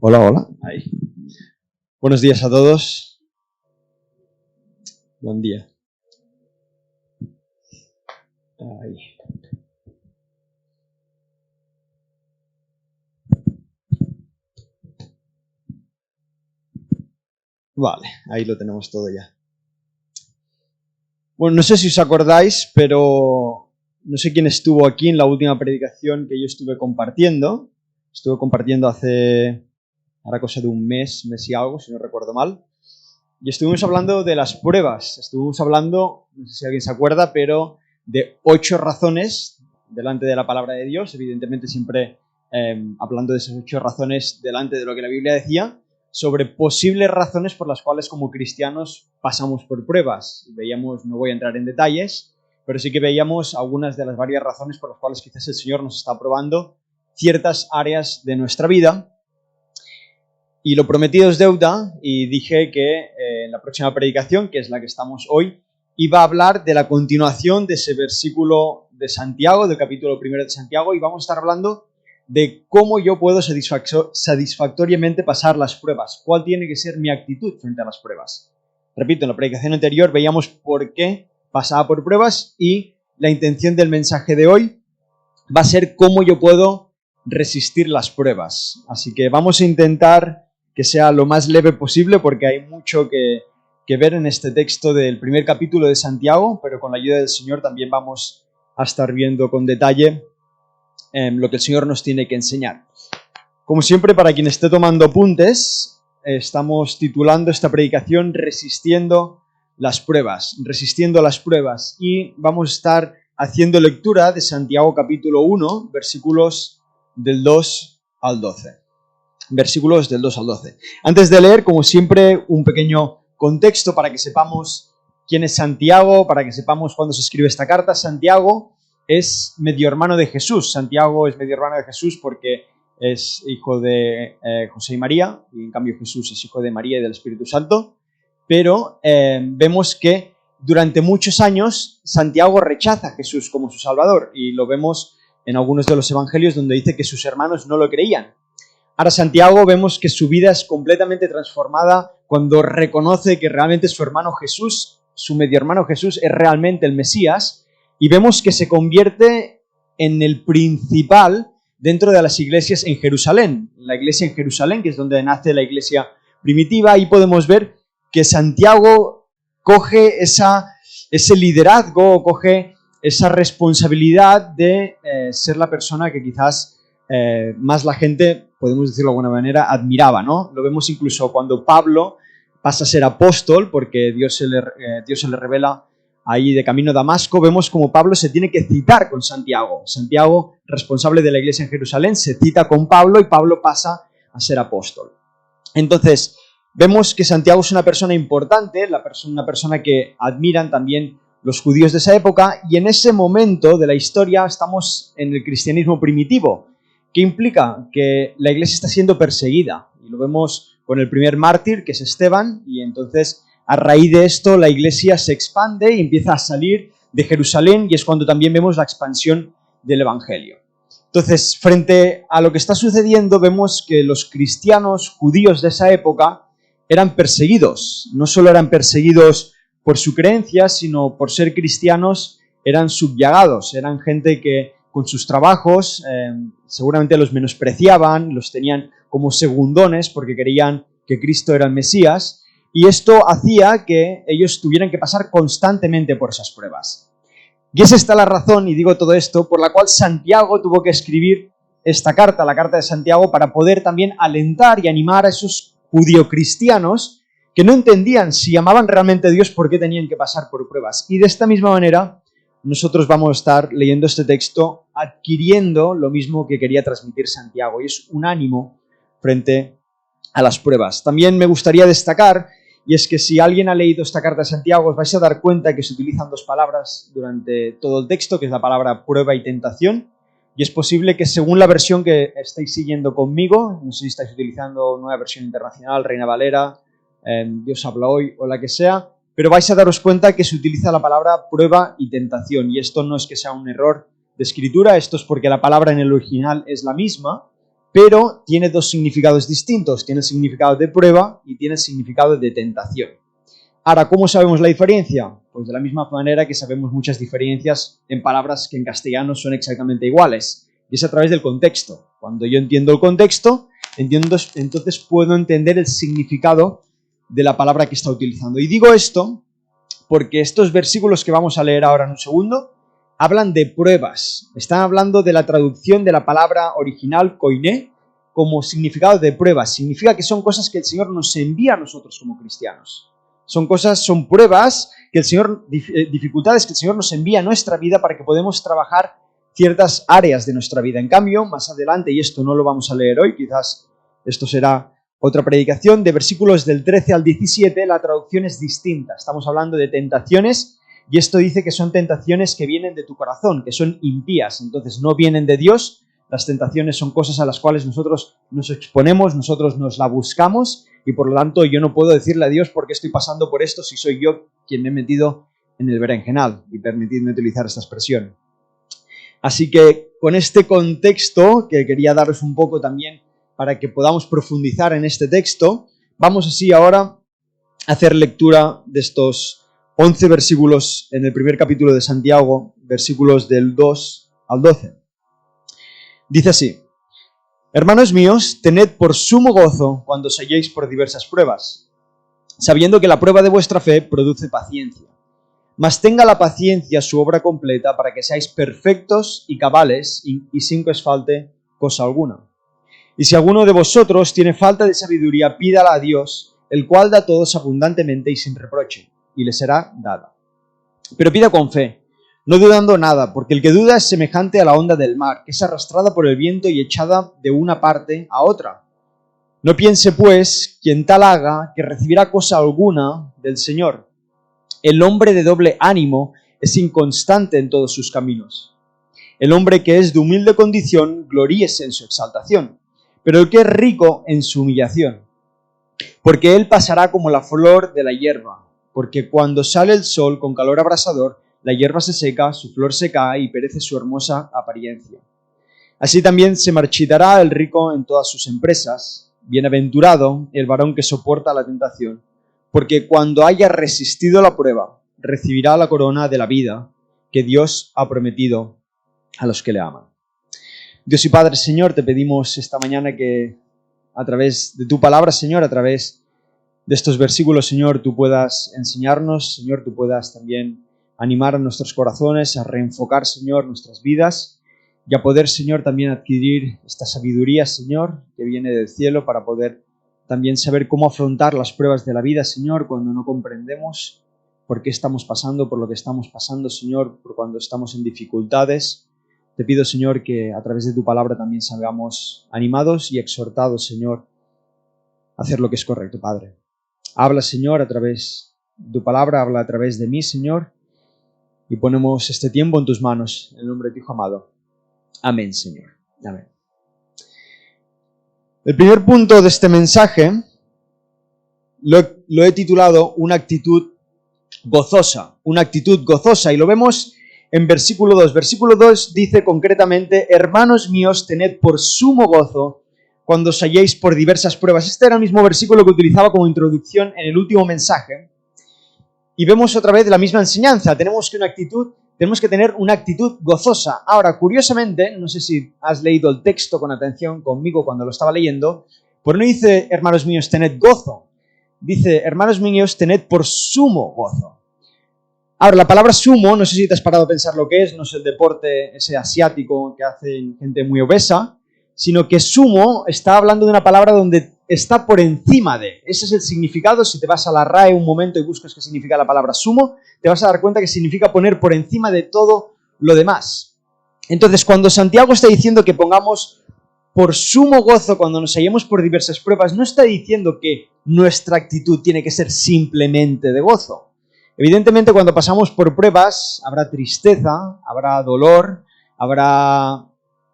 Hola, hola. Ahí. Buenos días a todos. Buen día. Ahí. Vale, ahí lo tenemos todo ya. Bueno, no sé si os acordáis, pero no sé quién estuvo aquí en la última predicación que yo estuve compartiendo. Estuve compartiendo hace, ahora cosa de un mes y algo, si no recuerdo mal. Y estuvimos hablando de las pruebas. Estuvimos hablando, no sé si alguien se acuerda, pero de 8 razones delante de la palabra de Dios. Evidentemente siempre hablando de esas 8 razones delante de lo que la Biblia decía, sobre posibles razones por las cuales como cristianos pasamos por pruebas. Veíamos, no voy a entrar en detalles, pero sí que veíamos algunas de las varias razones por las cuales quizás el Señor nos está probando ciertas áreas de nuestra vida. Y lo prometido es deuda, y dije que en la próxima predicación, que es la que estamos hoy, iba a hablar de la continuación de ese versículo de Santiago, del capítulo 1 de Santiago, y vamos a estar hablando de cómo yo puedo satisfactoriamente pasar las pruebas, cuál tiene que ser mi actitud frente a las pruebas. Repito, en la predicación anterior veíamos por qué pasaba por pruebas, y la intención del mensaje de hoy va a ser cómo yo puedo resistir las pruebas. Así que vamos a intentar que sea lo más leve posible, porque hay mucho que ver en este texto del primer capítulo de Santiago, pero con la ayuda del Señor también vamos a estar viendo con detalle lo que el Señor nos tiene que enseñar. Como siempre, para quien esté tomando apuntes, estamos titulando esta predicación Resistiendo las pruebas, y vamos a estar haciendo lectura de Santiago capítulo 1, versículos del 2 al 12. Versículos del 2 al 12. Antes de leer, como siempre, un pequeño contexto para que sepamos quién es Santiago, para que sepamos cuándo se escribe esta carta. Santiago es medio hermano de Jesús. Santiago es medio hermano de Jesús porque es hijo de José y María, y en cambio Jesús es hijo de María y del Espíritu Santo. Pero vemos que durante muchos años Santiago rechaza a Jesús como su Salvador, y lo vemos en algunos de los evangelios donde dice que sus hermanos no lo creían. Ahora Santiago vemos que su vida es completamente transformada cuando reconoce que realmente su hermano Jesús, su medio hermano Jesús, es realmente el Mesías, y vemos que se convierte en el principal dentro de las iglesias en Jerusalén. La iglesia en Jerusalén, que es donde nace la iglesia primitiva, y podemos ver que Santiago coge ese liderazgo, coge esa responsabilidad de ser la persona que quizás más la gente, podemos decirlo de alguna manera, admiraba, ¿no? Lo vemos incluso cuando Pablo pasa a ser apóstol, porque Dios se le revela ahí de camino a Damasco. Vemos como Pablo se tiene que citar con Santiago. Santiago, responsable de la iglesia en Jerusalén, se cita con Pablo y Pablo pasa a ser apóstol. Entonces, vemos que Santiago es una persona importante, una persona que admiran también los judíos de esa época, y en ese momento de la historia estamos en el cristianismo primitivo, que implica que la iglesia está siendo perseguida, y lo vemos con el primer mártir, que es Esteban, y entonces a raíz de esto la iglesia se expande y empieza a salir de Jerusalén, y es cuando también vemos la expansión del evangelio. Entonces, frente a lo que está sucediendo, vemos que los cristianos judíos de esa época eran perseguidos. No solo eran perseguidos por su creencia, sino por ser cristianos eran subyugados, eran gente que con sus trabajos seguramente los menospreciaban, los tenían como segundones porque creían que Cristo era el Mesías, y esto hacía que ellos tuvieran que pasar constantemente por esas pruebas. Y es esta la razón, y digo todo esto, por la cual Santiago tuvo que escribir esta carta, la carta de Santiago, para poder también alentar y animar a esos judio-cristianos que no entendían si amaban realmente a Dios, por qué tenían que pasar por pruebas. Y de esta misma manera nosotros vamos a estar leyendo este texto adquiriendo lo mismo que quería transmitir Santiago, y es un ánimo frente a las pruebas. También me gustaría destacar, y es que si alguien ha leído esta carta de Santiago, os vais a dar cuenta que se utilizan 2 palabras durante todo el texto, que es la palabra prueba y tentación, y es posible que según la versión que estáis siguiendo conmigo, no sé si estáis utilizando Nueva Versión Internacional, Reina Valera, Dios habla hoy o la que sea, pero vais a daros cuenta que se utiliza la palabra prueba y tentación, y esto no es que sea un error de escritura, esto es porque la palabra en el original es la misma, pero tiene dos significados distintos. Tiene el significado de prueba y tiene el significado de tentación. Ahora, ¿cómo sabemos la diferencia? Pues de la misma manera que sabemos muchas diferencias en palabras que en castellano son exactamente iguales. Y es a través del contexto. Cuando yo entiendo el contexto, entonces puedo entender el significado de la palabra que está utilizando. Y digo esto porque estos versículos que vamos a leer ahora en un segundo hablan de pruebas. Están hablando de la traducción de la palabra original, koiné, como significado de pruebas. Significa que son cosas que el Señor nos envía a nosotros como cristianos. Son pruebas que el Señor, dificultades que el Señor nos envía a nuestra vida para que podamos trabajar ciertas áreas de nuestra vida. En cambio, más adelante, y esto no lo vamos a leer hoy, quizás esto será otra predicación, de versículos del 13 al 17, la traducción es distinta. Estamos hablando de tentaciones, y esto dice que son tentaciones que vienen de tu corazón, que son impías, entonces no vienen de Dios. Las tentaciones son cosas a las cuales nosotros nos exponemos, nosotros nos la buscamos, y por lo tanto yo no puedo decirle a Dios por qué estoy pasando por esto si soy yo quien me he metido en el berenjenal, y permitidme utilizar esta expresión. Así que con este contexto, que quería daros un poco también para que podamos profundizar en este texto, vamos así ahora a hacer lectura de estos 11 versículos en el primer capítulo de Santiago, versículos del 2 al 12. Dice así: Hermanos míos, tened por sumo gozo cuando os halléis por diversas pruebas, sabiendo que la prueba de vuestra fe produce paciencia. Mas tenga la paciencia su obra completa para que seáis perfectos y cabales y sin que os falte cosa alguna. Y si alguno de vosotros tiene falta de sabiduría, pídala a Dios, el cual da a todos abundantemente y sin reproche, y le será dada. Pero pida con fe, no dudando nada, porque el que duda es semejante a la onda del mar, que es arrastrada por el viento y echada de una parte a otra. No piense, pues, quien tal haga, que recibirá cosa alguna del Señor. El hombre de doble ánimo es inconstante en todos sus caminos. El hombre que es de humilde condición, gloríese en su exaltación, pero el que es rico en su humillación. Porque él pasará como la flor de la hierba, porque cuando sale el sol con calor abrasador, la hierba se seca, su flor se cae y perece su hermosa apariencia. Así también se marchitará el rico en todas sus empresas. Bienaventurado el varón que soporta la tentación, porque cuando haya resistido la prueba, recibirá la corona de la vida que Dios ha prometido a los que le aman. Dios y Padre, Señor, te pedimos esta mañana que a través de tu palabra, Señor, a través de estos versículos, Señor, tú puedas enseñarnos, Señor, tú puedas también animar a nuestros corazones, a reenfocar, Señor, nuestras vidas y a poder, Señor, también adquirir esta sabiduría, Señor, que viene del cielo para poder también saber cómo afrontar las pruebas de la vida, Señor, cuando no comprendemos por qué estamos pasando, por lo que estamos pasando, Señor, por cuando estamos en dificultades. Te pido, Señor, que a través de tu palabra también salgamos animados y exhortados, Señor, a hacer lo que es correcto, Padre. Habla, Señor, a través de tu palabra, habla a través de mí, Señor, y ponemos este tiempo en tus manos, en el nombre de tu Hijo amado. Amén, Señor. Amén. El primer punto de este mensaje lo he titulado una actitud gozosa, y lo vemos en versículo 2. Versículo 2 dice concretamente: Hermanos míos, tened por sumo gozo cuando os halléis por diversas pruebas. Este era el mismo versículo que utilizaba como introducción en el último mensaje. Y vemos otra vez la misma enseñanza. Tenemos que tener una actitud gozosa. Ahora, curiosamente, no sé si has leído el texto con atención conmigo cuando lo estaba leyendo, pero no dice, hermanos míos, tened gozo. Dice, hermanos míos, tened por sumo gozo. Ahora, la palabra sumo, no sé si te has parado a pensar lo que es, no es el deporte ese asiático que hace gente muy obesa, sino que sumo está hablando de una palabra donde está por encima de. Ese es el significado. Si te vas a la RAE un momento y buscas qué significa la palabra sumo, te vas a dar cuenta que significa poner por encima de todo lo demás. Entonces, cuando Santiago está diciendo que pongamos por sumo gozo cuando nos hallemos por diversas pruebas, no está diciendo que nuestra actitud tiene que ser simplemente de gozo. Evidentemente, cuando pasamos por pruebas, habrá tristeza, habrá dolor, habrá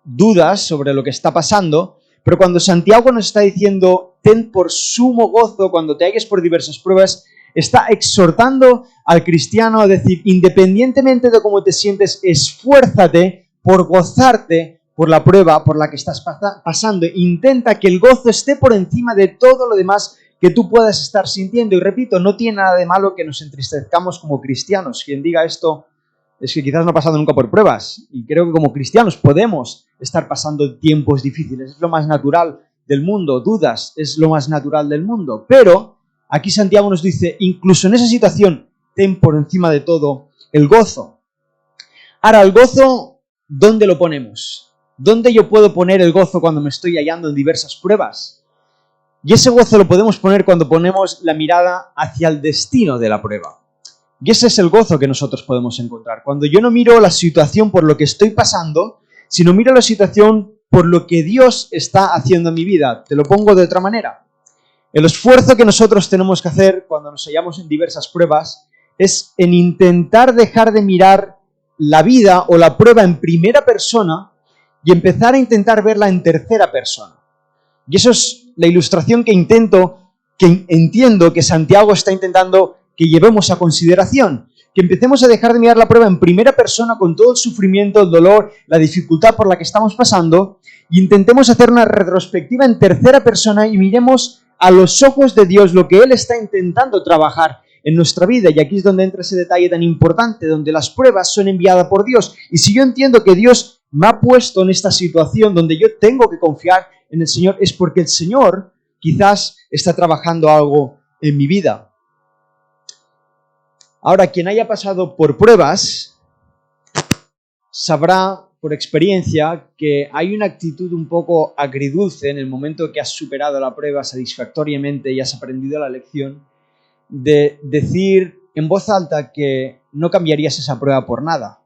dudas sobre lo que está pasando, pero cuando Santiago nos está diciendo ten por sumo gozo cuando te halles por diversas pruebas, está exhortando al cristiano a decir, independientemente de cómo te sientes, esfuérzate por gozarte por la prueba por la que estás pasando. Intenta que el gozo esté por encima de todo lo demás que tú puedas estar sintiendo. Y repito, no tiene nada de malo que nos entristezcamos como cristianos. Quien diga esto es que quizás no ha pasado nunca por pruebas. Y creo que como cristianos podemos estar pasando tiempos difíciles. Es lo más natural del mundo. Dudas es lo más natural del mundo. Pero aquí Santiago nos dice, incluso en esa situación, ten por encima de todo el gozo. Ahora, el gozo, ¿dónde lo ponemos? ¿Dónde yo puedo poner el gozo cuando me estoy hallando en diversas pruebas? Y ese gozo lo podemos poner cuando ponemos la mirada hacia el destino de la prueba. Y ese es el gozo que nosotros podemos encontrar. Cuando yo no miro la situación por lo que estoy pasando, sino miro la situación por lo que Dios está haciendo en mi vida. Te lo pongo de otra manera. El esfuerzo que nosotros tenemos que hacer cuando nos hallamos en diversas pruebas es en intentar dejar de mirar la vida o la prueba en primera persona y empezar a intentar verla en tercera persona. Y eso es la ilustración que entiendo que Santiago está intentando que llevemos a consideración. Que empecemos a dejar de mirar la prueba en primera persona con todo el sufrimiento, el dolor, la dificultad por la que estamos pasando y intentemos hacer una retrospectiva en tercera persona y miremos a los ojos de Dios lo que Él está intentando trabajar en nuestra vida. Y aquí es donde entra ese detalle tan importante, donde las pruebas son enviadas por Dios. Y si yo entiendo que Dios me ha puesto en esta situación donde yo tengo que confiar en el Señor, es porque el Señor quizás está trabajando algo en mi vida. Ahora, quien haya pasado por pruebas sabrá por experiencia que hay una actitud un poco agridulce en el momento que has superado la prueba satisfactoriamente y has aprendido la lección, de decir en voz alta que no cambiarías esa prueba por nada.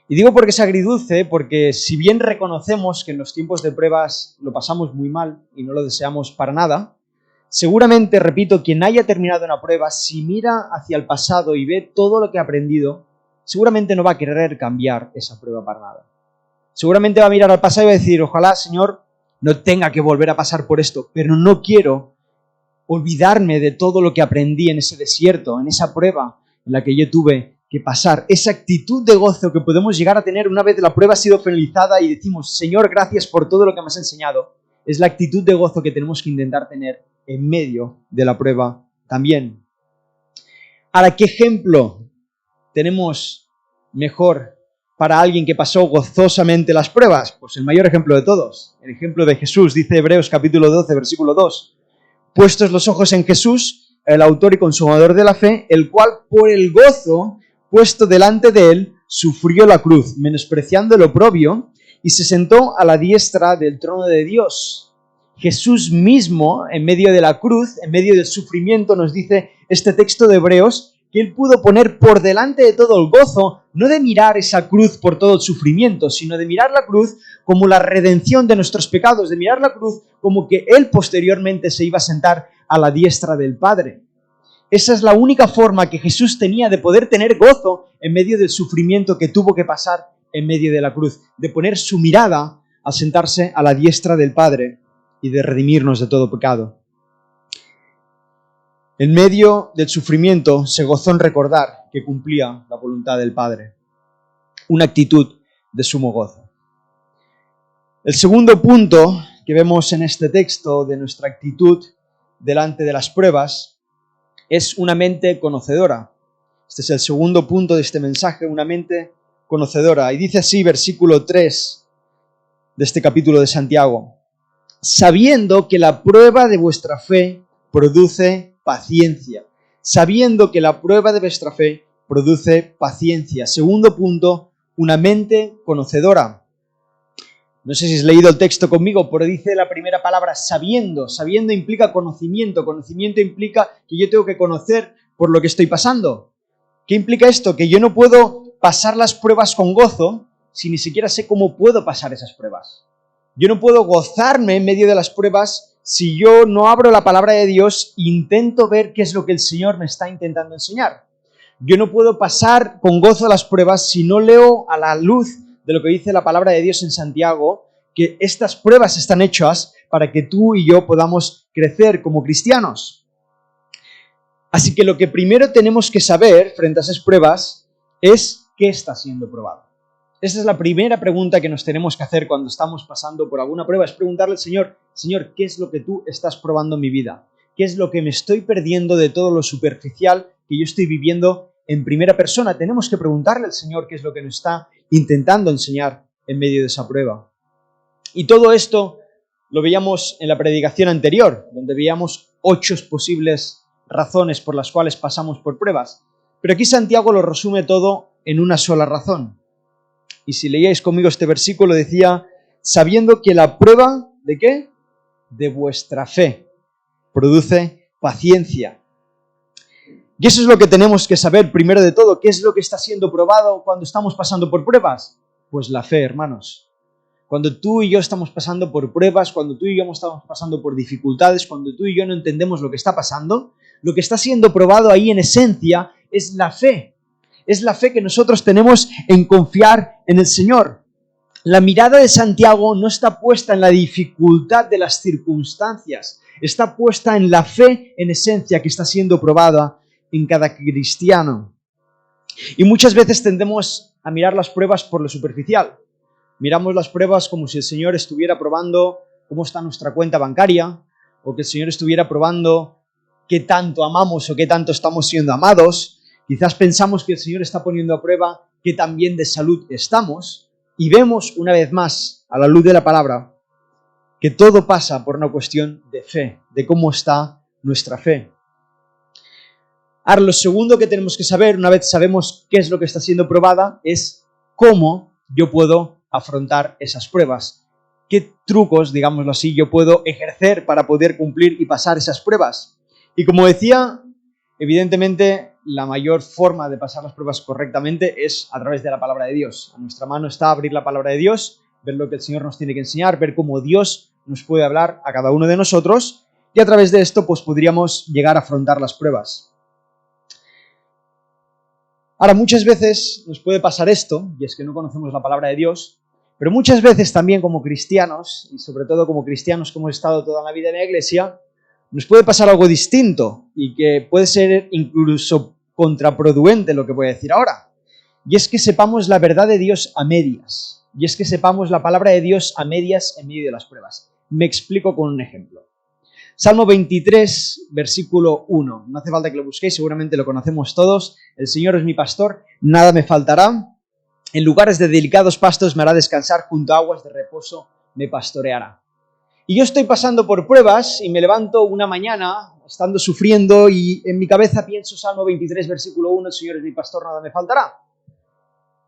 Y digo porque es agridulce, porque si bien reconocemos que en los tiempos de pruebas lo pasamos muy mal y no lo deseamos para nada, seguramente, repito, quien haya terminado una prueba, si mira hacia el pasado y ve todo lo que ha aprendido, seguramente no va a querer cambiar esa prueba para nada. Seguramente va a mirar al pasado y va a decir, ojalá, Señor, no tenga que volver a pasar por esto, pero no quiero olvidarme de todo lo que aprendí en ese desierto, en esa prueba en la que yo tuve que pasar. Esa actitud de gozo que podemos llegar a tener una vez la prueba ha sido finalizada y decimos, Señor, gracias por todo lo que me has enseñado, es la actitud de gozo que tenemos que intentar tener en medio de la prueba también. Ahora, ¿qué ejemplo tenemos mejor para alguien que pasó gozosamente las pruebas? Pues el mayor ejemplo de todos, el ejemplo de Jesús. Dice Hebreos capítulo 12, versículo 2. Puestos los ojos en Jesús, el autor y consumador de la fe, el cual por el gozo puesto delante de él sufrió la cruz, menospreciando el oprobio, y se sentó a la diestra del trono de Dios. Jesús mismo, en medio de la cruz, en medio del sufrimiento, nos dice este texto de Hebreos, que Él pudo poner por delante de todo el gozo, no de mirar esa cruz por todo el sufrimiento, sino de mirar la cruz como la redención de nuestros pecados, de mirar la cruz como que Él posteriormente se iba a sentar a la diestra del Padre. Esa es la única forma que Jesús tenía de poder tener gozo en medio del sufrimiento que tuvo que pasar en medio de la cruz, de poner su mirada a sentarse a la diestra del Padre y de redimirnos de todo pecado. En medio del sufrimiento se gozó en recordar que cumplía la voluntad del Padre. Una actitud de sumo gozo. El segundo punto que vemos en este texto de nuestra actitud delante de las pruebas es una mente conocedora. Este es el segundo punto de este mensaje, una mente conocedora. Y dice así, versículo 3 de este capítulo de Santiago. Sabiendo que la prueba de vuestra fe produce paciencia. Sabiendo que la prueba de vuestra fe produce paciencia. Segundo punto, una mente conocedora. No sé si has leído el texto conmigo, pero dice la primera palabra sabiendo. Sabiendo implica conocimiento. Conocimiento implica que yo tengo que conocer por lo que estoy pasando. ¿Qué implica esto? Que yo no puedo pasar las pruebas con gozo si ni siquiera sé cómo puedo pasar esas pruebas. Yo no puedo gozarme en medio de las pruebas si yo no abro la palabra de Dios e intento ver qué es lo que el Señor me está intentando enseñar. Yo no puedo pasar con gozo las pruebas si no leo a la luz de lo que dice la palabra de Dios en Santiago, que estas pruebas están hechas para que tú y yo podamos crecer como cristianos. Así que lo que primero tenemos que saber frente a esas pruebas es qué está siendo probado. Esta es la primera pregunta que nos tenemos que hacer cuando estamos pasando por alguna prueba, es preguntarle al Señor, Señor, ¿qué es lo que tú estás probando en mi vida? ¿Qué es lo que me estoy perdiendo de todo lo superficial que yo estoy viviendo en primera persona? Tenemos que preguntarle al Señor qué es lo que nos está intentando enseñar en medio de esa prueba. Y todo esto lo veíamos en la predicación anterior, donde veíamos 8 posibles razones por las cuales pasamos por pruebas. Pero aquí Santiago lo resume todo en una sola razón. Y si leíais conmigo este versículo, decía, sabiendo que la prueba, ¿de qué? De vuestra fe produce paciencia. Y eso es lo que tenemos que saber primero de todo. ¿Qué es lo que está siendo probado cuando estamos pasando por pruebas? Pues la fe, hermanos. Cuando tú y yo estamos pasando por pruebas, cuando tú y yo estamos pasando por dificultades, cuando tú y yo no entendemos lo que está pasando, lo que está siendo probado ahí en esencia es la fe. Es la fe que nosotros tenemos en confiar en el Señor. La mirada de Santiago no está puesta en la dificultad de las circunstancias, está puesta en la fe en esencia que está siendo probada en cada cristiano. Y muchas veces tendemos a mirar las pruebas por lo superficial. Miramos las pruebas como si el Señor estuviera probando cómo está nuestra cuenta bancaria, o que el Señor estuviera probando qué tanto amamos o qué tanto estamos siendo amados. Quizás pensamos que el Señor está poniendo a prueba qué tan bien de salud estamos, y vemos una vez más, a la luz de la palabra, que todo pasa por una cuestión de fe, de cómo está nuestra fe. Ahora, lo segundo que tenemos que saber, una vez sabemos qué es lo que está siendo probada, es cómo yo puedo afrontar esas pruebas. ¿Qué trucos, digámoslo así, yo puedo ejercer para poder cumplir y pasar esas pruebas? Y como decía, evidentemente la mayor forma de pasar las pruebas correctamente es a través de la palabra de Dios. A nuestra mano está abrir la palabra de Dios, ver lo que el Señor nos tiene que enseñar, ver cómo Dios nos puede hablar a cada uno de nosotros, y a través de esto pues podríamos llegar a afrontar las pruebas. Ahora, muchas veces nos puede pasar esto, y es que no conocemos la palabra de Dios, pero muchas veces también como cristianos, y sobre todo como cristianos que hemos estado toda la vida en la iglesia, nos puede pasar algo distinto y que puede ser incluso contraproducente lo que voy a decir ahora. Y es que sepamos la verdad de Dios a medias. Y es que sepamos la palabra de Dios a medias en medio de las pruebas. Me explico con un ejemplo. Salmo 23, versículo 1. No hace falta que lo busquéis, seguramente lo conocemos todos. El Señor es mi pastor, nada me faltará. En lugares de delicados pastos me hará descansar, junto a aguas de reposo me pastoreará. Y yo estoy pasando por pruebas y me levanto una mañana estando sufriendo y en mi cabeza pienso Salmo 23, versículo 1, el Señor es mi pastor, nada me faltará.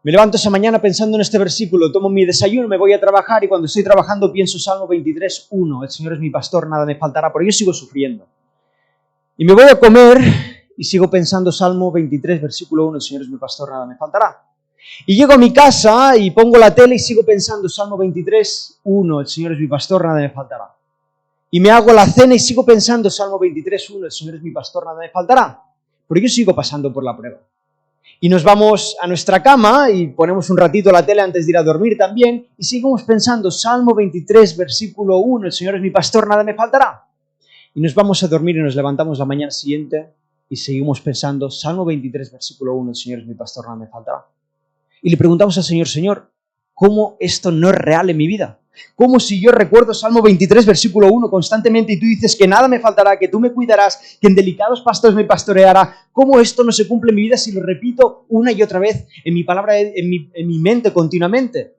Me levanto esa mañana pensando en este versículo, tomo mi desayuno, me voy a trabajar y cuando estoy trabajando pienso Salmo 23, 1, el Señor es mi pastor, nada me faltará, pero yo sigo sufriendo. Y me voy a comer y sigo pensando Salmo 23, versículo 1, el Señor es mi pastor, nada me faltará. Y llego a mi casa y pongo la tele y sigo pensando Salmo 23, 1, el Señor es mi pastor, nada me faltará. Y me hago la cena y sigo pensando Salmo 23, 1, el Señor es mi pastor, nada me faltará. Pero yo sigo pasando por la prueba. Y nos vamos a nuestra cama y ponemos un ratito la tele antes de ir a dormir también y seguimos pensando Salmo 23, versículo 1, el Señor es mi pastor, nada me faltará. Y nos vamos a dormir y nos levantamos la mañana siguiente y seguimos pensando Salmo 23, versículo 1, el Señor es mi pastor, nada me faltará. Y le preguntamos al Señor, Señor, ¿cómo esto no es real en mi vida? ¿Cómo si yo recuerdo Salmo 23, versículo 1 constantemente y tú dices que nada me faltará, que tú me cuidarás, que en delicados pastos me pastoreará? ¿Cómo esto no se cumple en mi vida si lo repito una y otra vez en mi palabra, en mi mente continuamente?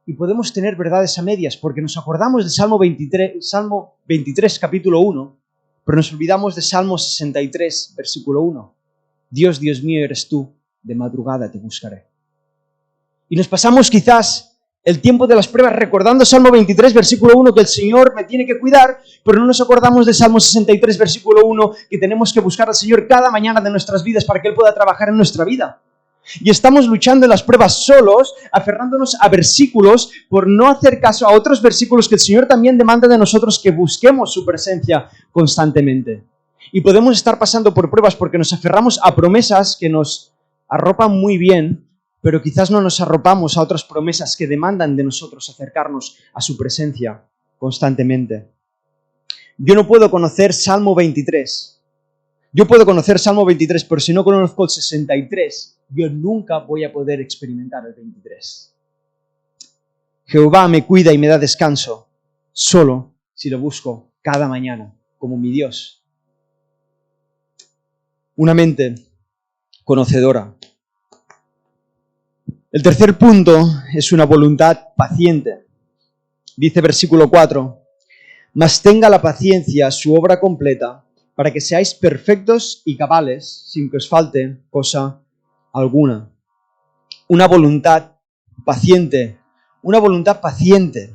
Y podemos tener verdades a medias porque nos acordamos de Salmo 23, capítulo 1, pero nos olvidamos de Salmo 63, versículo 1. Dios, Dios mío, eres tú, de madrugada te buscaré. Y nos pasamos quizás el tiempo de las pruebas recordando Salmo 23, versículo 1, que el Señor me tiene que cuidar, pero no nos acordamos de Salmo 63, versículo 1, que tenemos que buscar al Señor cada mañana de nuestras vidas para que Él pueda trabajar en nuestra vida. Y estamos luchando en las pruebas solos, aferrándonos a versículos por no hacer caso a otros versículos que el Señor también demanda de nosotros que busquemos su presencia constantemente. Y podemos estar pasando por pruebas porque nos aferramos a promesas que nos arropan muy bien, pero quizás no nos arropamos a otras promesas que demandan de nosotros acercarnos a su presencia constantemente. Yo no puedo conocer Salmo 23. Yo puedo conocer Salmo 23, pero si no conozco el 63, yo nunca voy a poder experimentar el 23. Jehová me cuida y me da descanso, solo si lo busco cada mañana, como mi Dios. Una mente conocedora. El tercer punto es una voluntad paciente. Dice versículo 4, mas tenga la paciencia su obra completa, para que seáis perfectos y cabales, sin que os falte cosa alguna. Una voluntad paciente. Una voluntad paciente.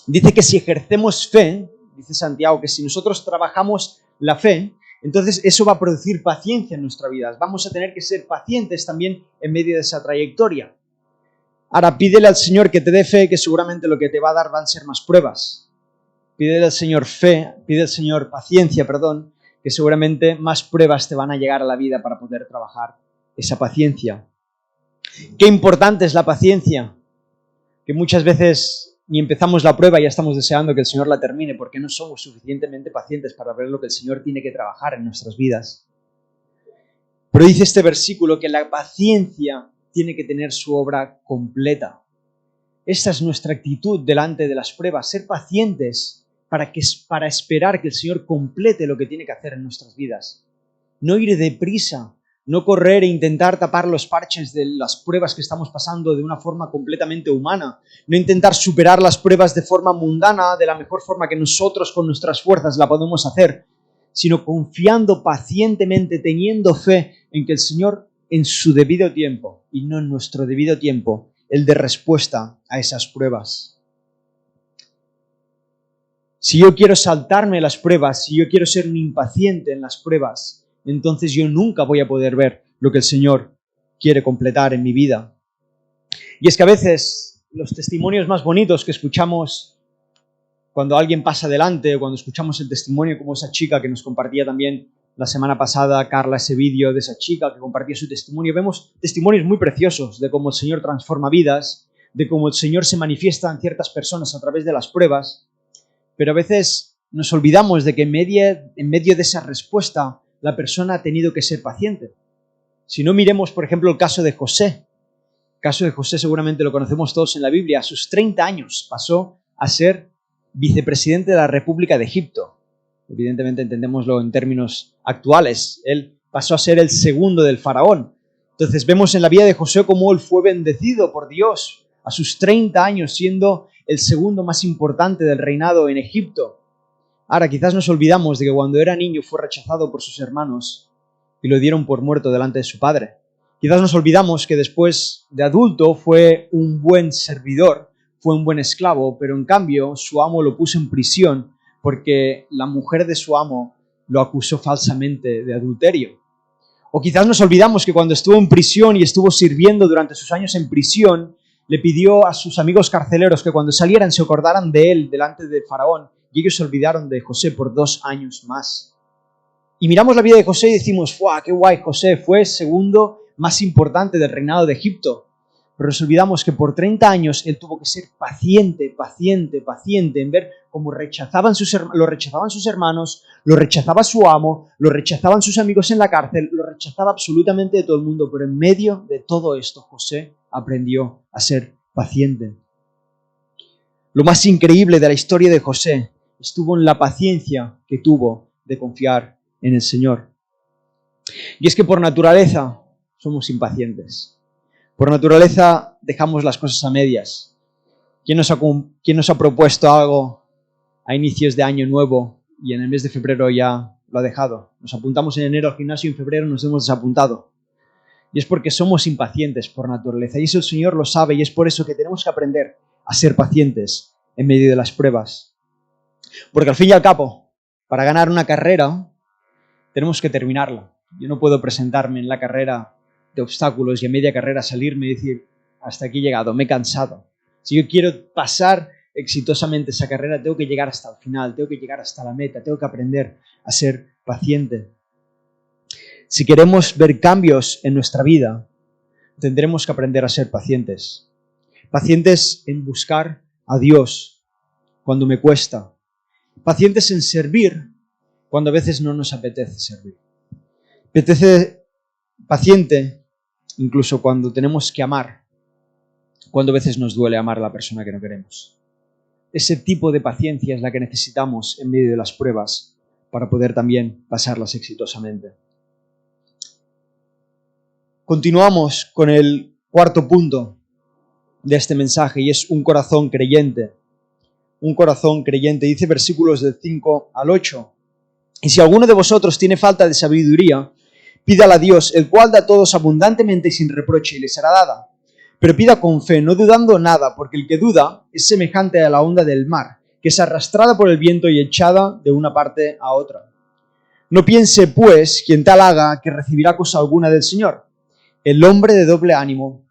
Dice que si ejercemos fe, dice Santiago, que si nosotros trabajamos la fe, entonces eso va a producir paciencia en nuestra vida. Vamos a tener que ser pacientes también en medio de esa trayectoria. Ahora pídele al Señor que te dé fe, que seguramente lo que te va a dar van a ser más pruebas. Pídele al Señor fe, pide al Señor paciencia, que seguramente más pruebas te van a llegar a la vida para poder trabajar esa paciencia. Qué importante es la paciencia, que muchas veces ni empezamos la prueba y ya estamos deseando que el Señor la termine porque no somos suficientemente pacientes para ver lo que el Señor tiene que trabajar en nuestras vidas. Pero dice este versículo que la paciencia tiene que tener su obra completa. Esta es nuestra actitud delante de las pruebas, ser pacientes para esperar que el Señor complete lo que tiene que hacer en nuestras vidas. No ir deprisa, no correr e intentar tapar los parches de las pruebas que estamos pasando de una forma completamente humana, no intentar superar las pruebas de forma mundana, de la mejor forma que nosotros con nuestras fuerzas la podemos hacer, sino confiando pacientemente, teniendo fe en que el Señor en su debido tiempo y no en nuestro debido tiempo, Él dé respuesta a esas pruebas. Si yo quiero saltarme las pruebas, si yo quiero ser un impaciente en las pruebas, entonces yo nunca voy a poder ver lo que el Señor quiere completar en mi vida. Y es que a veces los testimonios más bonitos que escuchamos cuando alguien pasa adelante, o cuando escuchamos el testimonio como esa chica que nos compartía también la semana pasada, Carla, ese vídeo de esa chica que compartía su testimonio, vemos testimonios muy preciosos de cómo el Señor transforma vidas, de cómo el Señor se manifiesta en ciertas personas a través de las pruebas, pero a veces nos olvidamos de que en medio de esa respuesta la persona ha tenido que ser paciente. Si no, miremos, por ejemplo, el caso de José. El caso de José seguramente lo conocemos todos en la Biblia. A sus 30 años pasó a ser vicepresidente de la República de Egipto. Evidentemente entendémoslo en términos actuales. Él pasó a ser el segundo del faraón. Entonces vemos en la vida de José cómo él fue bendecido por Dios a sus 30 años, siendo el segundo más importante del reinado en Egipto. Ahora, quizás nos olvidamos de que cuando era niño fue rechazado por sus hermanos y lo dieron por muerto delante de su padre. Quizás nos olvidamos que después de adulto fue un buen servidor, fue un buen esclavo, pero en cambio su amo lo puso en prisión porque la mujer de su amo lo acusó falsamente de adulterio. O quizás nos olvidamos que cuando estuvo en prisión y estuvo sirviendo durante sus años en prisión, le pidió a sus amigos carceleros que cuando salieran se acordaran de él delante del faraón, y ellos se olvidaron de José por 2 años más. Y miramos la vida de José y decimos, ¡guau, qué guay! José fue el segundo más importante del reinado de Egipto. Pero nos olvidamos que por 30 años él tuvo que ser paciente en ver cómo lo rechazaban sus hermanos, lo rechazaba su amo, lo rechazaban sus amigos en la cárcel, lo rechazaba absolutamente de todo el mundo. Pero en medio de todo esto, José aprendió a ser paciente. Lo más increíble de la historia de José estuvo en la paciencia que tuvo de confiar en el Señor. Y es que por naturaleza somos impacientes. Por naturaleza dejamos las cosas a medias. ¿Quién nos ha propuesto algo a inicios de año nuevo y en el mes de febrero ya lo ha dejado? Nos apuntamos en enero al gimnasio y en febrero nos hemos desapuntado. Y es porque somos impacientes por naturaleza. Y eso el Señor lo sabe y es por eso que tenemos que aprender a ser pacientes en medio de las pruebas. Porque al fin y al cabo, para ganar una carrera, tenemos que terminarla. Yo no puedo presentarme en la carrera de obstáculos y a media carrera salirme y decir, hasta aquí he llegado, me he cansado. Si yo quiero pasar exitosamente esa carrera, tengo que llegar hasta el final, tengo que llegar hasta la meta, tengo que aprender a ser paciente. Si queremos ver cambios en nuestra vida, tendremos que aprender a ser pacientes. Pacientes en buscar a Dios cuando me cuesta. Pacientes en servir cuando a veces no nos apetece servir. Paciente incluso cuando tenemos que amar. cuando a veces nos duele amar a la persona que no queremos. Ese tipo de paciencia es la que necesitamos en medio de las pruebas para poder también pasarlas exitosamente. Continuamos con el cuarto punto de este mensaje y es un corazón creyente. Un corazón creyente, dice versículos del 5 al 8. Y si alguno de vosotros tiene falta de sabiduría, pídala a Dios, el cual da a todos abundantemente y sin reproche, y le será dada. Pero pida con fe, no dudando nada, porque el que duda es semejante a la onda del mar, que es arrastrada por el viento y echada de una parte a otra. No piense, pues, quien tal haga, que recibirá cosa alguna del Señor. El hombre de doble ánimo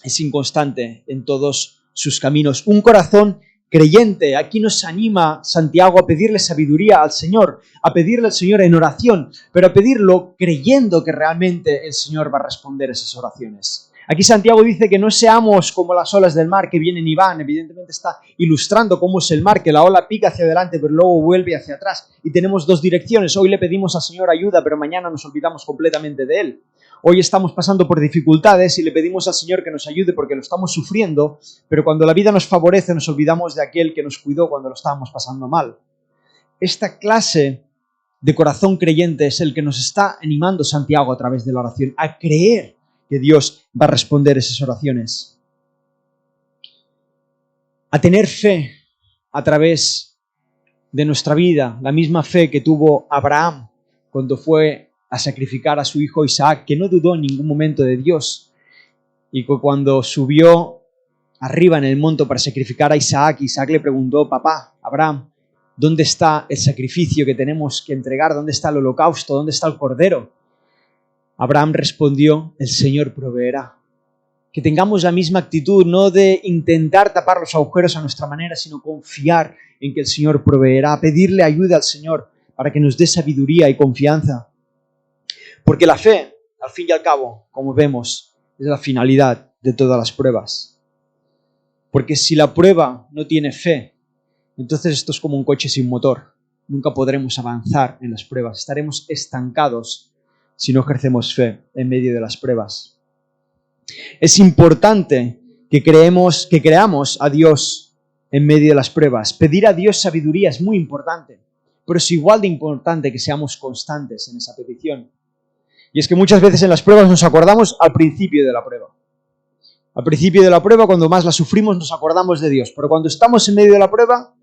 es inconstante en todos sus caminos. Un corazón creyente. Aquí nos anima Santiago a pedirle sabiduría al Señor, a pedirle al Señor en oración, pero a pedirlo creyendo que realmente el Señor va a responder esas oraciones. Aquí Santiago dice que no seamos como las olas del mar que vienen y van. Evidentemente está ilustrando cómo es el mar, que la ola pica hacia adelante pero luego vuelve hacia atrás. Y tenemos dos direcciones. Hoy le pedimos al Señor ayuda, pero mañana nos olvidamos completamente de Él. Hoy estamos pasando por dificultades y le pedimos al Señor que nos ayude porque lo estamos sufriendo, pero cuando la vida nos favorece nos olvidamos de aquel que nos cuidó cuando lo estábamos pasando mal. Esta clase de corazón creyente es el que nos está animando Santiago a través de la oración, a creer que Dios va a responder esas oraciones. A tener fe a través de nuestra vida, la misma fe que tuvo Abraham cuando fue a sacrificar a su hijo Isaac, que no dudó en ningún momento de Dios. Y cuando subió arriba en el monte para sacrificar a Isaac, Isaac le preguntó: papá, Abraham, ¿dónde está el sacrificio que tenemos que entregar? ¿Dónde está el holocausto? ¿Dónde está el cordero? Abraham respondió: el Señor proveerá. Que tengamos la misma actitud, no de intentar tapar los agujeros a nuestra manera, sino confiar en que el Señor proveerá, pedirle ayuda al Señor para que nos dé sabiduría y confianza. Porque la fe, al fin y al cabo, como vemos, es la finalidad de todas las pruebas. Porque si la prueba no tiene fe, entonces esto es como un coche sin motor. Nunca podremos avanzar en las pruebas. Estaremos estancados si no ejercemos fe en medio de las pruebas. Es importante que creamos a Dios en medio de las pruebas. Pedir a Dios sabiduría es muy importante, pero es igual de importante que seamos constantes en esa petición. Y es que muchas veces en las pruebas nos acordamos al principio de la prueba. Al principio de la prueba, cuando más la sufrimos, nos acordamos de Dios. Pero cuando estamos en medio de la prueba,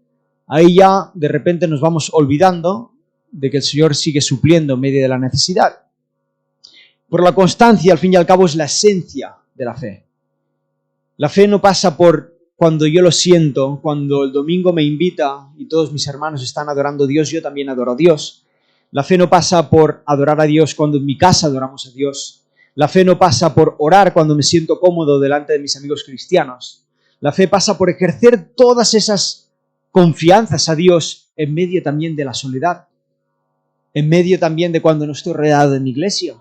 ahí ya de repente nos vamos olvidando de que el Señor sigue supliendo en medio de la necesidad. Por la constancia, al fin y al cabo, es la esencia de la fe. La fe no pasa por cuando yo lo siento, cuando el domingo me invita y todos mis hermanos están adorando a Dios, yo también adoro a Dios. La fe no pasa por adorar a Dios cuando en mi casa adoramos a Dios. La fe no pasa por orar cuando me siento cómodo delante de mis amigos cristianos. La fe pasa por ejercer todas esas confianzas a Dios en medio también de la soledad, en medio también de cuando no estoy rodeado de mi iglesia,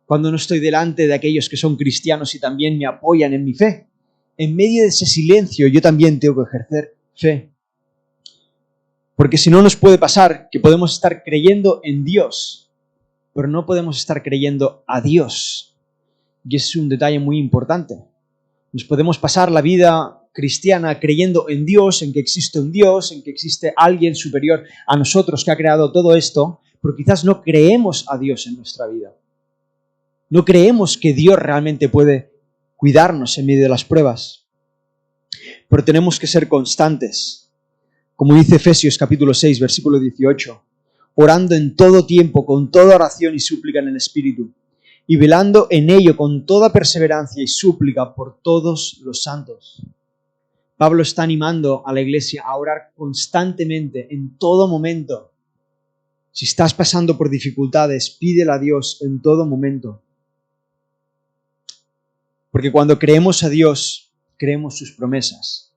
cuando no estoy delante de aquellos que son cristianos y también me apoyan en mi fe. En medio de ese silencio yo también tengo que ejercer fe. Porque si no nos puede pasar que podemos estar creyendo en Dios, pero no podemos estar creyendo a Dios. Y ese es un detalle muy importante. Nos podemos pasar la vida cristiana creyendo en Dios, en que existe un Dios, en que existe alguien superior a nosotros que ha creado todo esto, pero quizás no creemos a Dios en nuestra vida. No creemos que Dios realmente puede cuidarnos en medio de las pruebas. Pero tenemos que ser constantes. Como dice Efesios capítulo 6, versículo 18, orando en todo tiempo, con toda oración y súplica en el Espíritu, y velando en ello con toda perseverancia y súplica por todos los santos. Pablo está animando a la iglesia a orar constantemente, en todo momento. Si estás pasando por dificultades, pídele a Dios en todo momento. Porque cuando creemos a Dios, creemos sus promesas.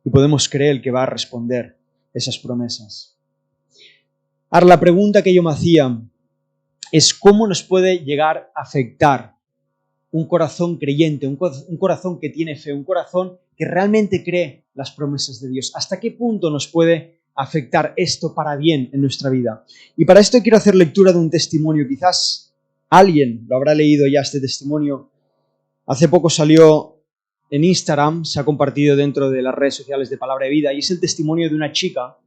Y podemos creer que va a responder esas promesas. Ahora, la pregunta que yo me hacía es cómo nos puede llegar a afectar un corazón creyente, un corazón que tiene fe, un corazón que realmente cree las promesas de Dios. ¿Hasta qué punto nos puede afectar esto para bien en nuestra vida? Y para esto quiero hacer lectura de un testimonio. Quizás alguien lo habrá leído ya, este testimonio. Hace poco salió en Instagram, se ha compartido dentro de las redes sociales de Palabra de Vida, y es el testimonio de una chica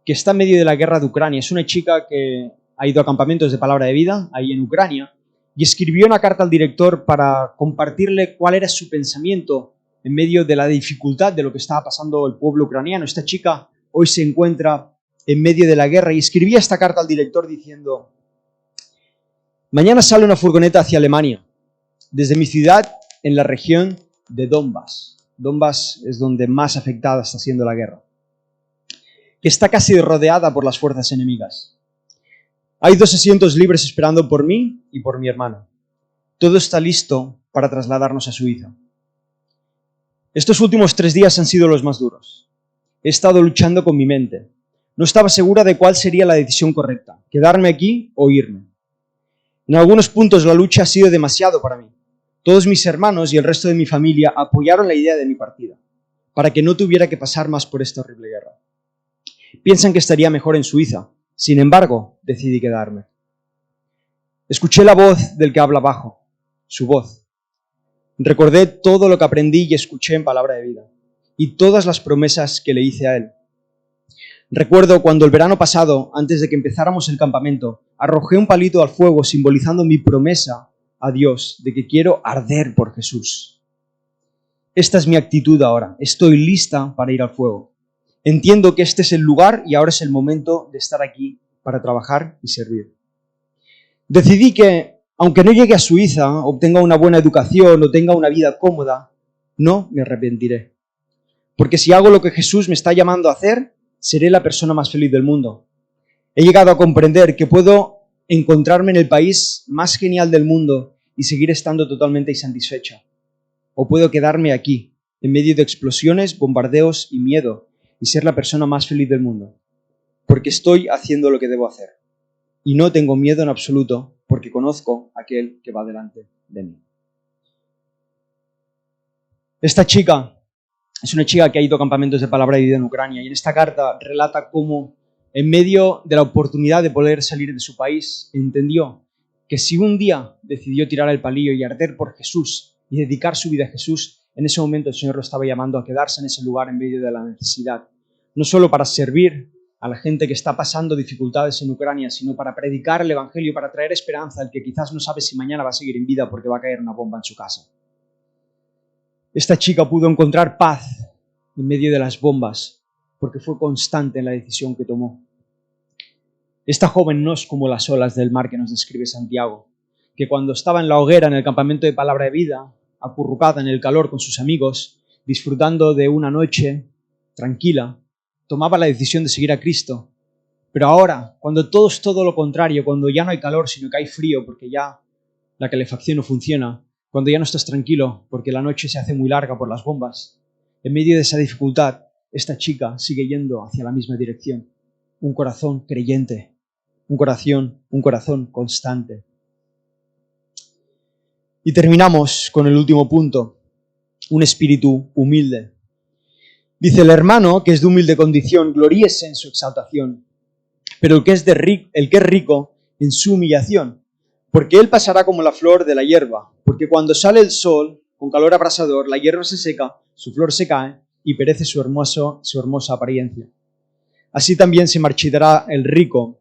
que está en medio de la guerra de Ucrania. Es una chica que ha ido a campamentos de Palabra de Vida, ahí en Ucrania, y escribió una carta al director para compartirle cuál era su pensamiento en medio de la dificultad de lo que estaba pasando el pueblo ucraniano. Esta chica hoy se encuentra en medio de la guerra y escribía esta carta al director diciendo: mañana sale una furgoneta hacia Alemania, desde mi ciudad en la región de Donbass. Donbass es donde más afectada está siendo la guerra, que está casi rodeada por las fuerzas enemigas. Hay 2 asientos libres esperando por mí y por mi hermano. Todo está listo para trasladarnos a Suiza. Estos últimos 3 días han sido los más duros. He estado luchando con mi mente. No estaba segura de cuál sería la decisión correcta, quedarme aquí o irme. En algunos puntos la lucha ha sido demasiado para mí. Todos mis hermanos y el resto de mi familia apoyaron la idea de mi partida, para que no tuviera que pasar más por esta horrible guerra. Piensan que estaría mejor en Suiza. Sin embargo, decidí quedarme. Escuché la voz del que habla bajo, su voz. Recordé todo lo que aprendí y escuché en Palabra de Vida, y todas las promesas que le hice a él. Recuerdo cuando el verano pasado, antes de que empezáramos el campamento, arrojé un palito al fuego simbolizando mi promesa a Dios de que quiero arder por Jesús. Esta es mi actitud ahora. Estoy lista para ir al fuego. Entiendo que este es el lugar y ahora es el momento de estar aquí para trabajar y servir. Decidí que, aunque no llegue a Suiza, obtenga una buena educación o tenga una vida cómoda, no me arrepentiré. Porque si hago lo que Jesús me está llamando a hacer, seré la persona más feliz del mundo. He llegado a comprender que puedo encontrarme en el país más genial del mundo y seguir estando totalmente insatisfecha. O puedo quedarme aquí, en medio de explosiones, bombardeos y miedo, y ser la persona más feliz del mundo. Porque estoy haciendo lo que debo hacer. Y no tengo miedo en absoluto, porque conozco a aquel que va delante de mí. Esta chica es una chica que ha ido a campamentos de Palabra de Vida en Ucrania, y en esta carta relata cómo, en medio de la oportunidad de poder salir de su país, entendió que si un día decidió tirar el palillo y arder por Jesús y dedicar su vida a Jesús, en ese momento el Señor lo estaba llamando a quedarse en ese lugar en medio de la necesidad. No solo para servir a la gente que está pasando dificultades en Ucrania, sino para predicar el Evangelio, para traer esperanza al que quizás no sabe si mañana va a seguir en vida porque va a caer una bomba en su casa. Esta chica pudo encontrar paz en medio de las bombas porque fue constante en la decisión que tomó. Esta joven no es como las olas del mar que nos describe Santiago, que cuando estaba en la hoguera en el campamento de Palabra de Vida, acurrucada en el calor con sus amigos, disfrutando de una noche tranquila, tomaba la decisión de seguir a Cristo. Pero ahora, cuando todo es todo lo contrario, cuando ya no hay calor, sino que hay frío porque ya la calefacción no funciona, cuando ya no estás tranquilo porque la noche se hace muy larga por las bombas, en medio de esa dificultad, esta chica sigue yendo hacia la misma dirección. Un corazón creyente, un corazón constante. Y terminamos con el último punto, un espíritu humilde. Dice: el hermano que es de humilde condición, gloríese en su exaltación, pero el que es rico en su humillación, porque él pasará como la flor de la hierba, porque cuando sale el sol, con calor abrasador, la hierba se seca, su flor se cae y perece su hermosa apariencia. Así también se marchitará el rico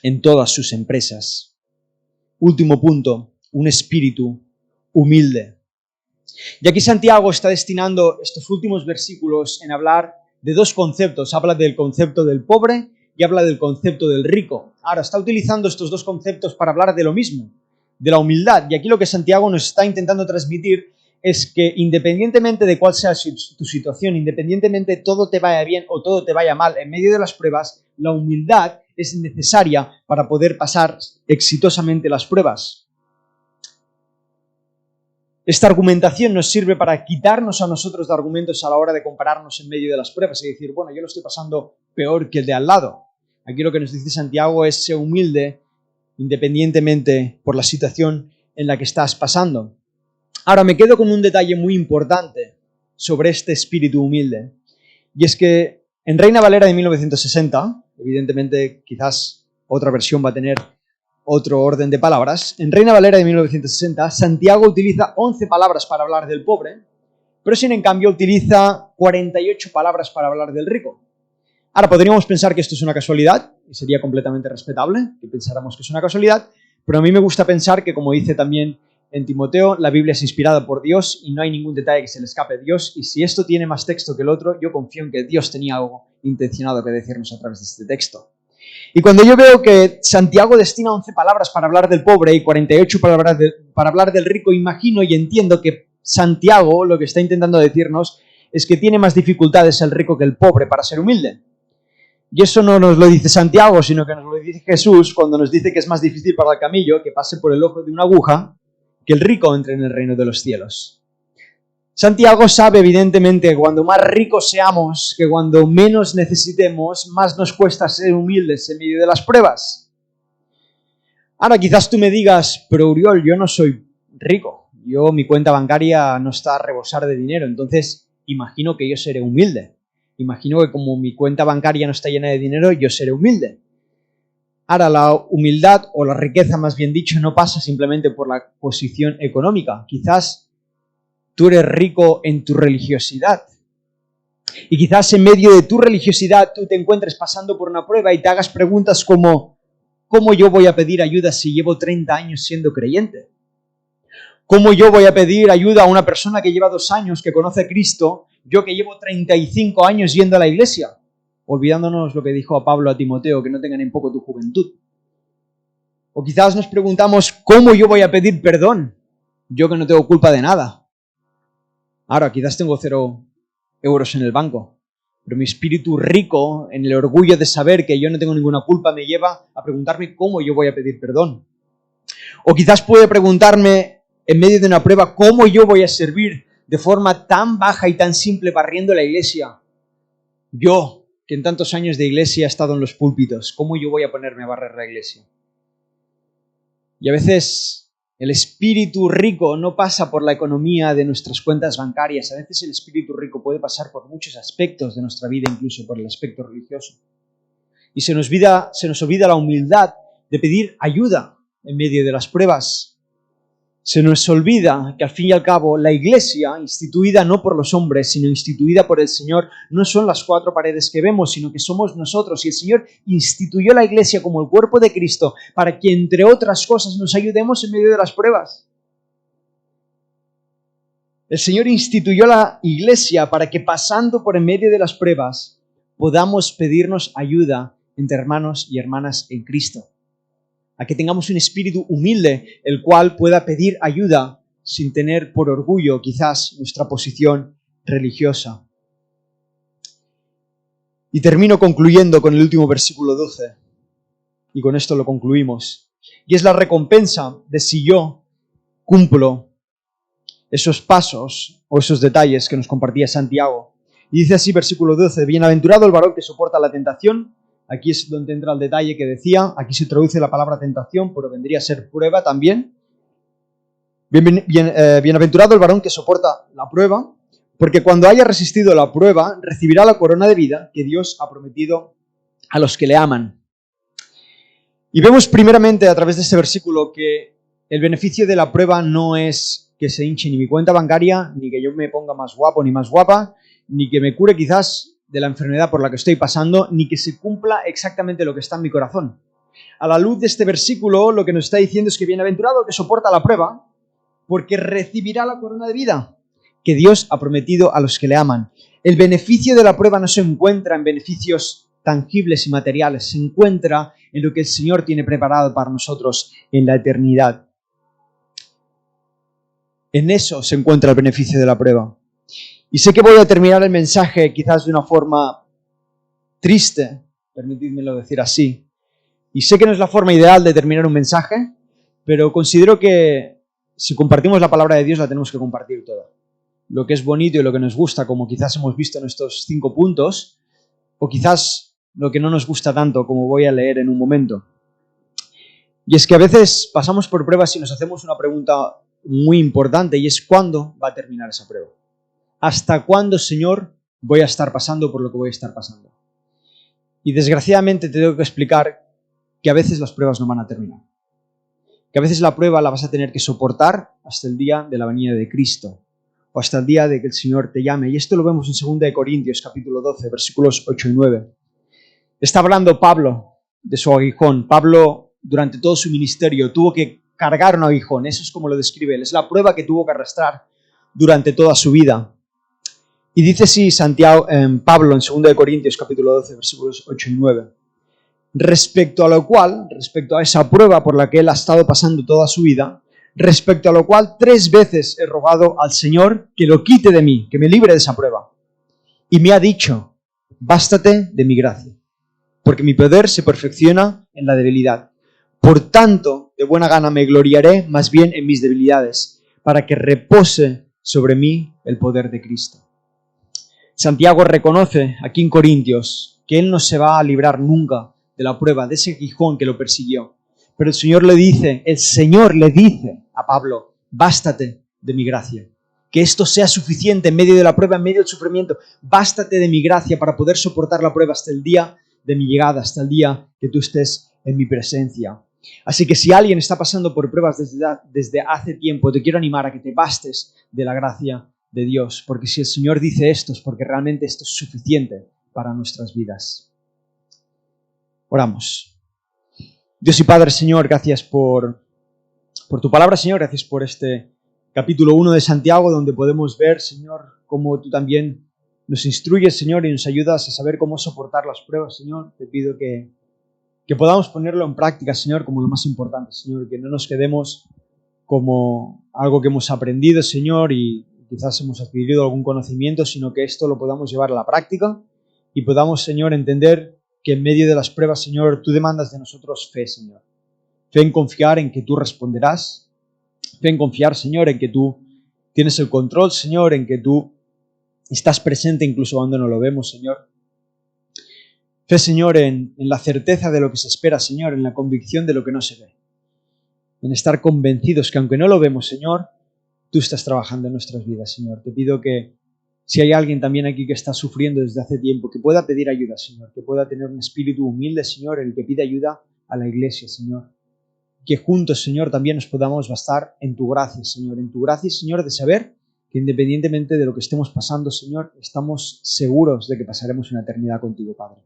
en todas sus empresas. Último punto, un espíritu humilde. Y aquí Santiago está destinando estos últimos versículos en hablar de 2 conceptos. Habla del concepto del pobre y habla del concepto del rico. Ahora, está utilizando estos 2 conceptos para hablar de lo mismo, de la humildad. Y aquí lo que Santiago nos está intentando transmitir es que independientemente de cuál sea tu situación, independientemente todo te vaya bien o todo te vaya mal en medio de las pruebas, la humildad es necesaria para poder pasar exitosamente las pruebas. Esta argumentación nos sirve para quitarnos a nosotros de argumentos a la hora de compararnos en medio de las pruebas y decir, bueno, yo lo estoy pasando peor que el de al lado. Aquí lo que nos dice Santiago es ser humilde independientemente por la situación en la que estás pasando. Ahora me quedo con un detalle muy importante sobre este espíritu humilde, y es que en Reina Valera de 1960, evidentemente quizás otra versión va a tener otro orden de palabras, en Reina Valera de 1960, Santiago utiliza 11 palabras para hablar del pobre pero sin en cambio utiliza 48 palabras para hablar del rico. Ahora, podríamos pensar que esto es una casualidad, y sería completamente respetable que pensáramos que es una casualidad, pero a mí me gusta pensar que, como dice también en Timoteo, la Biblia es inspirada por Dios y no hay ningún detalle que se le escape a Dios, y si esto tiene más texto que el otro, yo confío en que Dios tenía algo intencionado que decirnos a través de este texto. Y cuando yo veo que Santiago destina 11 palabras para hablar del pobre y 48 palabras para hablar del rico, imagino y entiendo que Santiago lo que está intentando decirnos es que tiene más dificultades el rico que el pobre para ser humilde. Y eso no nos lo dice Santiago, sino que nos lo dice Jesús cuando nos dice que es más difícil para el camello que pase por el ojo de una aguja que el rico entre en el reino de los cielos. Santiago sabe evidentemente que cuando más ricos seamos, que cuando menos necesitemos, más nos cuesta ser humildes en medio de las pruebas. Ahora quizás tú me digas, pero Uriol, yo no soy rico, mi cuenta bancaria no está a rebosar de dinero, entonces imagino que yo seré humilde. Imagino que como mi cuenta bancaria no está llena de dinero, yo seré humilde. Ahora, la humildad, o la riqueza más bien dicho, no pasa simplemente por la posición económica. Quizás tú eres rico en tu religiosidad. Y quizás en medio de tu religiosidad tú te encuentres pasando por una prueba y te hagas preguntas como, ¿cómo yo voy a pedir ayuda si llevo 30 años siendo creyente? ¿Cómo yo voy a pedir ayuda a una persona que lleva 2 años, que conoce a Cristo, yo que llevo 35 años yendo a la iglesia? Olvidándonos lo que dijo a Pablo a Timoteo, que no tengan en poco tu juventud. O quizás nos preguntamos, ¿cómo yo voy a pedir perdón? Yo que no tengo culpa de nada. Ahora, quizás tengo 0 euros en el banco, pero mi espíritu rico, en el orgullo de saber que yo no tengo ninguna culpa, me lleva a preguntarme cómo yo voy a pedir perdón. O quizás puede preguntarme, en medio de una prueba, cómo yo voy a servir de forma tan baja y tan simple barriendo la iglesia. Yo, que en tantos años de iglesia he estado en los púlpitos, ¿cómo yo voy a ponerme a barrer la iglesia? Y a veces el espíritu rico no pasa por la economía de nuestras cuentas bancarias. A veces el espíritu rico puede pasar por muchos aspectos de nuestra vida, incluso por el aspecto religioso. Y se nos olvida la humildad de pedir ayuda en medio de las pruebas. Se nos olvida que al fin y al cabo la iglesia, instituida no por los hombres, sino instituida por el Señor, no son las 4 paredes que vemos, sino que somos nosotros. Y el Señor instituyó la iglesia como el cuerpo de Cristo para que, entre otras cosas, nos ayudemos en medio de las pruebas. El Señor instituyó la iglesia para que, pasando por en medio de las pruebas, podamos pedirnos ayuda entre hermanos y hermanas en Cristo. A que tengamos un espíritu humilde, el cual pueda pedir ayuda sin tener por orgullo quizás nuestra posición religiosa. Y termino concluyendo con el último versículo 12. Y con esto lo concluimos. Y es la recompensa de si yo cumplo esos pasos o esos detalles que nos compartía Santiago. Y dice así, versículo 12, bienaventurado el varón que soporta la tentación. Aquí es donde entra el detalle que decía, aquí se traduce la palabra tentación, pero vendría a ser prueba también. Bienaventurado el varón que soporta la prueba, porque cuando haya resistido la prueba, recibirá la corona de vida que Dios ha prometido a los que le aman. Y vemos primeramente a través de este versículo que el beneficio de la prueba no es que se hinche ni mi cuenta bancaria, ni que yo me ponga más guapo ni más guapa, ni que me cure quizás de la enfermedad por la que estoy pasando, ni que se cumpla exactamente lo que está en mi corazón. A la luz de este versículo, lo que nos está diciendo es que bienaventurado el que soporta la prueba, porque recibirá la corona de vida que Dios ha prometido a los que le aman. El beneficio de la prueba no se encuentra en beneficios tangibles y materiales, se encuentra en lo que el Señor tiene preparado para nosotros en la eternidad. En eso se encuentra el beneficio de la prueba. Y sé que voy a terminar el mensaje quizás de una forma triste, permitidmelo decir así. Y sé que no es la forma ideal de terminar un mensaje, pero considero que si compartimos la palabra de Dios la tenemos que compartir toda. Lo que es bonito y lo que nos gusta, como quizás hemos visto en estos 5 puntos, o quizás lo que no nos gusta tanto, como voy a leer en un momento. Y es que a veces pasamos por pruebas y nos hacemos una pregunta muy importante, y es ¿cuándo va a terminar esa prueba? ¿Hasta cuándo, Señor, voy a estar pasando por lo que voy a estar pasando? Y desgraciadamente te tengo que explicar que a veces las pruebas no van a terminar. Que a veces la prueba la vas a tener que soportar hasta el día de la venida de Cristo. o hasta el día de que el Señor te llame. Y esto lo vemos en 2 de Corintios, capítulo 12, versículos 8 y 9. Está hablando Pablo de su aguijón. Pablo, durante todo su ministerio, tuvo que cargar un aguijón. Eso es como lo describe él. Es la prueba que tuvo que arrastrar durante toda su vida. Y dice así Pablo en 2 de Corintios, capítulo 12, versículos 8 y 9. Respecto a esa prueba por la que él ha estado pasando toda su vida, respecto a lo cual 3 veces he rogado al Señor que lo quite de mí, que me libre de esa prueba. Y me ha dicho, bástate de mi gracia, porque mi poder se perfecciona en la debilidad. Por tanto, de buena gana me gloriaré más bien en mis debilidades, para que repose sobre mí el poder de Cristo. Santiago reconoce aquí en Corintios que él no se va a librar nunca de la prueba, de ese aguijón que lo persiguió. Pero el Señor le dice a Pablo, bástate de mi gracia. Que esto sea suficiente en medio de la prueba, en medio del sufrimiento. Bástate de mi gracia para poder soportar la prueba hasta el día de mi llegada, hasta el día que tú estés en mi presencia. Así que si alguien está pasando por pruebas desde hace tiempo, te quiero animar a que te bastes de la gracia de Dios. Porque si el Señor dice esto, es porque realmente esto es suficiente para nuestras vidas. Oramos. Dios y Padre, Señor, gracias por tu palabra, Señor. Gracias por este capítulo 1 de Santiago, donde podemos ver, Señor, cómo tú también nos instruyes, Señor, y nos ayudas a saber cómo soportar las pruebas, Señor. Te pido que podamos ponerlo en práctica, Señor, como lo más importante, Señor. Que no nos quedemos como algo que hemos aprendido, Señor, y quizás hemos adquirido algún conocimiento, sino que esto lo podamos llevar a la práctica y podamos, Señor, entender que en medio de las pruebas, Señor, tú demandas de nosotros fe, Señor. Fe en confiar en que tú responderás. Fe en confiar, Señor, en que tú tienes el control, Señor, en que tú estás presente incluso cuando no lo vemos, Señor. Fe, Señor, en la certeza de lo que se espera, Señor, en la convicción de lo que no se ve. En estar convencidos que aunque no lo vemos, Señor, tú estás trabajando en nuestras vidas, Señor. Te pido que si hay alguien también aquí que está sufriendo desde hace tiempo, que pueda pedir ayuda, Señor, que pueda tener un espíritu humilde, Señor, en el que pide ayuda a la iglesia, Señor. Que juntos, Señor, también nos podamos bastar en tu gracia, Señor. En tu gracia, Señor, de saber que independientemente de lo que estemos pasando, Señor, estamos seguros de que pasaremos una eternidad contigo, Padre.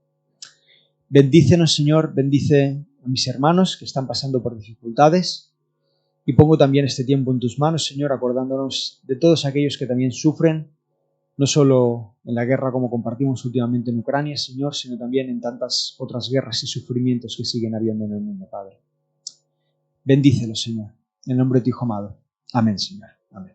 Bendícenos, Señor, bendice a mis hermanos que están pasando por dificultades. Y pongo también este tiempo en tus manos, Señor, acordándonos de todos aquellos que también sufren, no solo en la guerra como compartimos últimamente en Ucrania, Señor, sino también en tantas otras guerras y sufrimientos que siguen habiendo en el mundo, Padre. Bendícelos, Señor, en el nombre de tu Hijo amado. Amén, Señor. Amén.